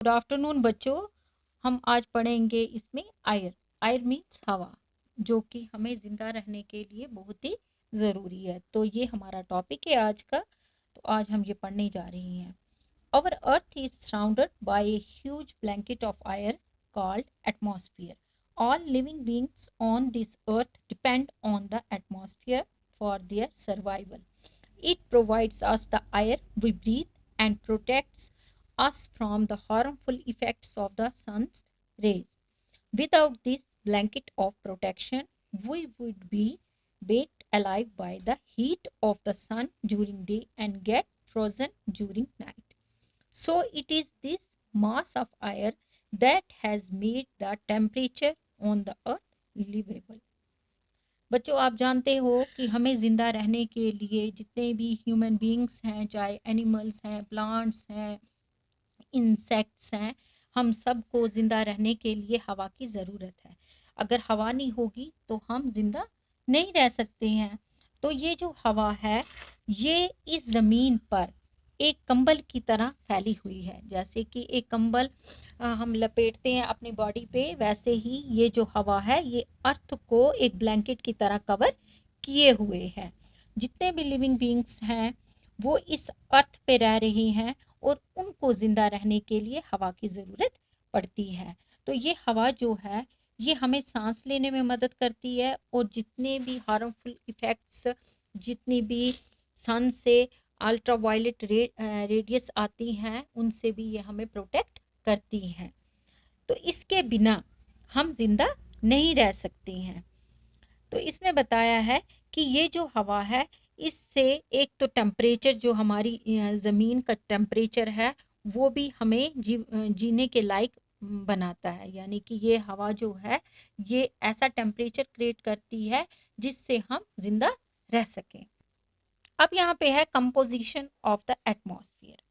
Good afternoon बच्चों। हम आज पढ़ेंगे इसमें आयर। आयर मीन्स हवा, जो कि हमें जिंदा रहने के लिए बहुत ही ज़रूरी है। तो ये हमारा टॉपिक है आज का। तो आज हम ये पढ़ने जा रहे हैं। Our earth is surrounded by a huge blanket of air called atmosphere. All living beings on this earth depend on the atmosphere for their survival. It provides us the air we breathe and protects us from the harmful effects of the sun's rays. Without this blanket of protection, we would be baked alive by the heat of the sun during day and get frozen during night. So it is this mass of air that has made the temperature on the earth livable. बच्चों, आप जानते हो कि हमें ज़िंदा रहने के लिए जितने भी ह्यूमन बींग्स हैं, चाहे एनिमल्स हैं, प्लांट्स हैं, इंसेक्ट्स हैं, हम सबको ज़िंदा रहने के लिए हवा की ज़रूरत है। अगर हवा नहीं होगी तो हम ज़िंदा नहीं रह सकते हैं। तो ये जो हवा है, ये इस ज़मीन पर एक कंबल की तरह फैली हुई है। जैसे कि एक कंबल हम लपेटते हैं अपनी बॉडी पे, वैसे ही ये जो हवा है ये अर्थ को एक ब्लैंकेट की तरह कवर किए हुए है। जितने भी लिविंग बींग्स हैं वो इस अर्थ पे रह रही हैं और उनको जिंदा रहने के लिए हवा की ज़रूरत पड़ती है। तो ये हवा जो है ये हमें सांस लेने में मदद करती है, और जितने भी हार्मफुल इफ़ेक्ट्स, जितनी भी सन से अल्ट्रा वायलेट रेडियस आती हैं, उनसे भी ये हमें प्रोटेक्ट करती हैं। तो इसके बिना हम जिंदा नहीं रह सकते हैं। तो इसमें बताया है कि ये जो हवा है इससे एक तो टेम्परेचर, जो हमारी ज़मीन का टेम्परेचर है, वो भी हमें जीने के लायक बनाता है। यानी कि ये हवा जो है ये ऐसा टेम्परेचर क्रिएट करती है जिससे हम जिंदा रह सकें। अब यहाँ पे है कंपोजिशन ऑफ द एटमॉस्फेयर।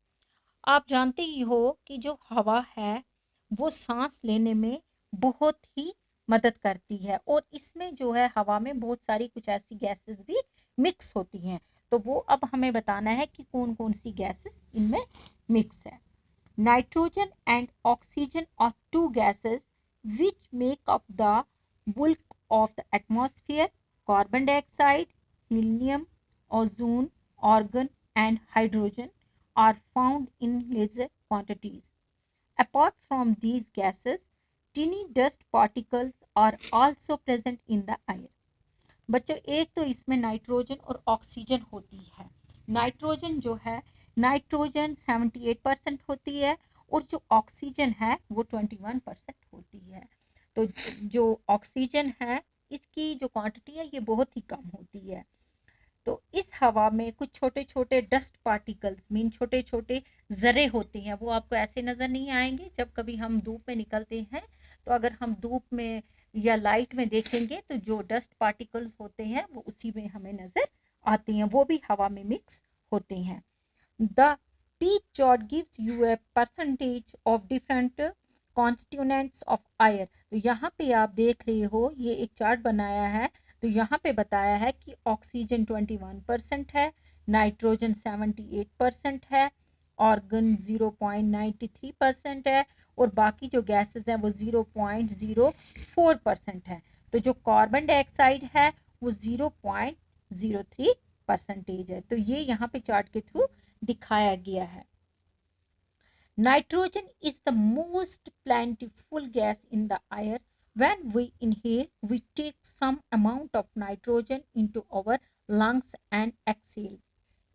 आप जानते ही हो कि जो हवा है वो सांस लेने में बहुत ही मदद करती है, और इसमें जो है हवा में बहुत सारी कुछ ऐसी गैसेस भी मिक्स होती हैं। तो वो अब हमें बताना है कि कौन कौन सी गैसेस इनमें मिक्स है। Nitrogen and oxygen are two gases which make up the bulk of the atmosphere. Carbon dioxide, helium, ozone, argon and hydrogen are found in lesser quantities. Apart from these gases, tiny dust particles are also present in the air. बच्चों, एक तो इसमें nitrogen और oxygen होती है। Nitrogen जो है, nitrogen 78% होती है, और जो ऑक्सीजन है वो 21% होती है। तो जो ऑक्सीजन है इसकी जो क्वांटिटी है ये बहुत ही कम होती है। तो इस हवा में कुछ छोटे छोटे डस्ट पार्टिकल्स, मीन छोटे छोटे जरे होते हैं। वो आपको ऐसे नज़र नहीं आएंगे। जब कभी हम धूप में निकलते हैं तो अगर हम धूप में या लाइट में देखेंगे तो जो डस्ट पार्टिकल्स होते हैं वो उसी में हमें नज़र आते हैं, वो भी हवा में मिक्स होते हैं। The pie chart gives you a percentage of different constituents of air. तो यहाँ पे आप देख रहे हो ये एक चार्ट बनाया है। तो यहाँ पे बताया है कि ऑक्सीजन 21% है, नाइट्रोजन 78% है, ऑर्गन 0.93% है, और बाकी जो गैसेस हैं वो 0.04% है। तो जो कार्बन डाइऑक्साइड है वो 0.03% है। तो ये यहाँ पे चार्ट के थ्रू दिखाया गया है। Nitrogen is the most plentiful gas in the air. When we inhale, we take some amount of nitrogen into our lungs and exhale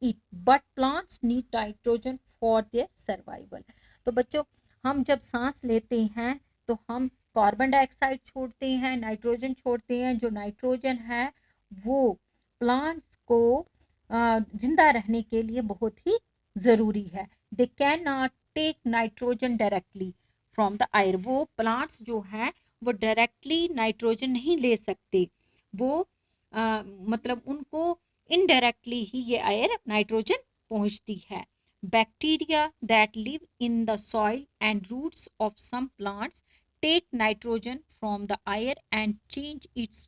it. But plants need nitrogen for their survival. तो बच्चों, हम जब सांस लेते हैं तो हम carbon dioxide छोड़ते हैं, नाइट्रोजन छोड़ते हैं। जो नाइट्रोजन है वो प्लांट्स को जिंदा रहने के लिए बहुत ही ज़रूरी है। They can not take nitrogen directly from the air. वो प्लांट्स जो हैं वो डायरेक्टली नाइट्रोजन नहीं ले सकते। वो मतलब उनको इनडायरेक्टली ही ये एयर नाइट्रोजन पहुंचती है। Bacteria that live in the soil and roots of some plants take nitrogen from the air and change its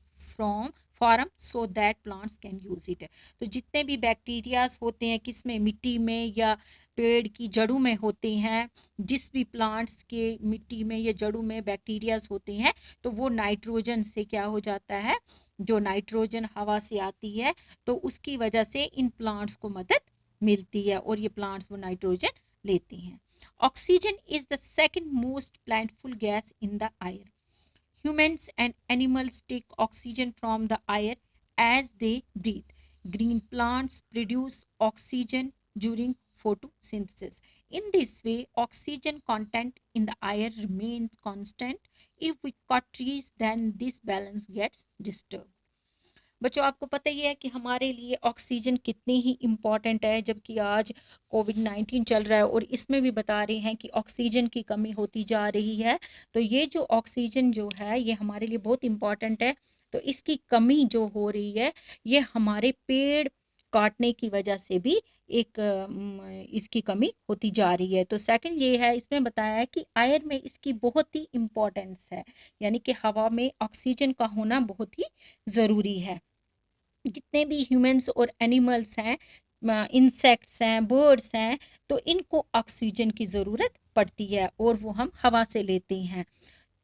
form so that plants can use it. तो जितने भी बैक्टीरियाज होते हैं किसमें, मिट्टी में या पेड़ की जड़ों में होते हैं, जिस भी प्लांट्स के मिट्टी में या जड़ों में बैक्टीरियाज होते हैं, तो वो नाइट्रोजन से क्या हो जाता है, जो नाइट्रोजन हवा से आती है, तो उसकी वजह से इन प्लांट्स को मदद मिलती है और ये प्लांट्स वो नाइट्रोजन लेते हैं। Oxygen is the second most plentiful gas in the air. Humans and animals take oxygen from the air as they breathe. Green plants produce oxygen during photosynthesis. In this way, oxygen content in the air remains constant. If we cut trees, then this balance gets disturbed. बच्चों, आपको पता ही है कि हमारे लिए oxygen कितनी ही important है, जबकि आज कोविड-19 चल रहा है और इसमें भी बता रहे हैं कि ऑक्सीजन की कमी होती जा रही है। तो ये जो ऑक्सीजन जो है ये हमारे लिए बहुत इम्पॉर्टेंट है। तो इसकी कमी जो हो रही है ये हमारे पेड़ काटने की वजह से भी एक इसकी कमी होती जा रही है। तो सेकंड ये है, इसमें बताया है कि एयर में इसकी बहुत ही इम्पोर्टेंस है, यानी कि हवा में ऑक्सीजन का होना बहुत ही ज़रूरी है। जितने भी ह्यूमंस और एनिमल्स हैं, इंसेक्ट्स हैं, बर्ड्स हैं, तो इनको ऑक्सीजन की ज़रूरत पड़ती है और वो हम हवा से लेते हैं।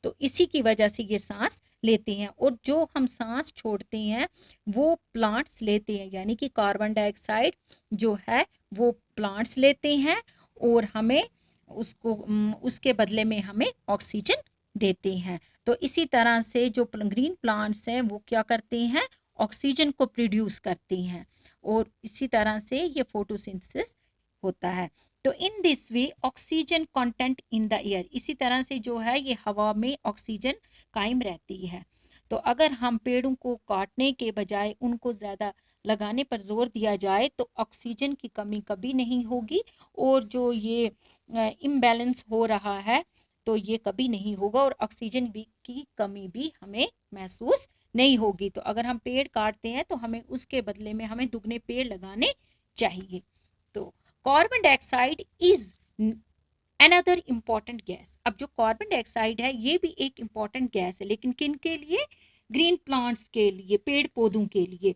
तो इसी की वजह से ये सांस लेते हैं और जो हम सांस छोड़ते हैं वो प्लांट्स लेते हैं, यानी कि कार्बन डाइऑक्साइड जो है वो प्लांट्स लेते हैं और हमें उसको उसके बदले में हमें ऑक्सीजन देते हैं। तो इसी तरह से जो ग्रीन प्लांट्स हैं वो क्या करते हैं, ऑक्सीजन को प्रोड्यूस करते हैं और इसी तरह से ये फोटोसिंथेसिस होता है। तो in this way oxygen content in the air, इसी तरह से जो है ये हवा में ऑक्सीजन कायम रहती है। तो अगर हम पेड़ों को काटने के बजाय उनको ज़्यादा लगाने पर जोर दिया जाए तो ऑक्सीजन की कमी कभी नहीं होगी और जो ये इम्बैलेंस हो रहा है तो ये कभी नहीं होगा और ऑक्सीजन की कमी भी हमें महसूस नहीं होगी। तो अगर हम पेड़ काटते हैं तो हमें उसके बदले में हमें दुगने पेड़ लगाने चाहिए। तो carbon dioxide is another important gas. अब जो कार्बन डाइऑक्साइड है ये भी एक इम्पॉर्टेंट गैस है, लेकिन किन के लिए, ग्रीन प्लांट्स के लिए, पेड़ पौधों के लिए।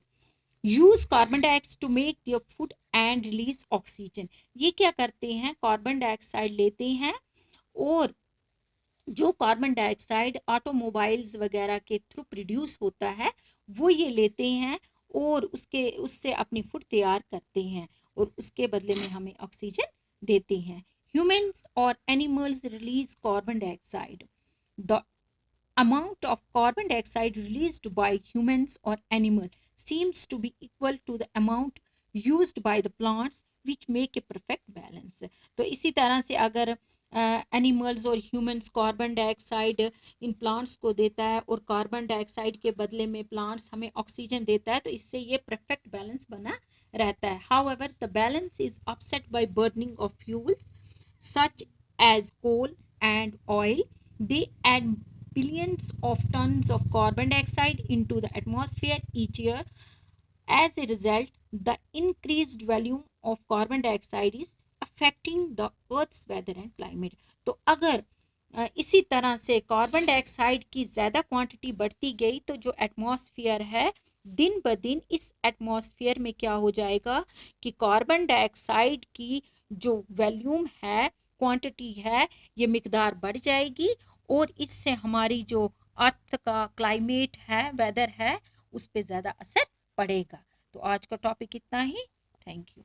Use carbon dioxide to make their food and release oxygen. ये क्या करते हैं, कार्बन डाइऑक्साइड लेते हैं और जो कार्बन डाइऑक्साइड ऑटोमोबाइल्स वगैरह के थ्रू प्रोड्यूस होता है वो ये लेते हैं और उससे अपनी फूड तैयार करते हैं और उसके बदले में हमें ऑक्सीजन देते हैं। ह्यूमंस और animals release carbon dioxide. The amount of carbon dioxide released by humans or animals seems to be equal to the amount used by the plants, which make a perfect balance। तो इसी तरह से अगर animals और humans carbon dioxide in plants को देता है और कार्बन डाइऑक्साइड के बदले में प्लांट्स हमें ऑक्सीजन देता है तो इससे ये परफेक्ट बैलेंस बना रहता है। However the balance is upset by burning of fuels such as coal and oil. They add billions of tons of carbon dioxide into the atmosphere each year. As a result, the increased volume of carbon dioxide is affecting the Earth's weather and climate। तो अगर इसी तरह से carbon dioxide की ज़्यादा quantity बढ़ती गई तो जो एटमॉस्फेयर है दिन ब दिन इस एटमॉस्फेयर में क्या हो जाएगा कि कार्बन डाइऑक्साइड की जो वॉल्यूम है, क्वांटिटी है, ये मिकदार बढ़ जाएगी और इससे हमारी जो अर्थ का क्लाइमेट है, वेदर है, उस पर ज़्यादा असर पड़ेगा। तो आज का टॉपिक इतना ही। Thank you.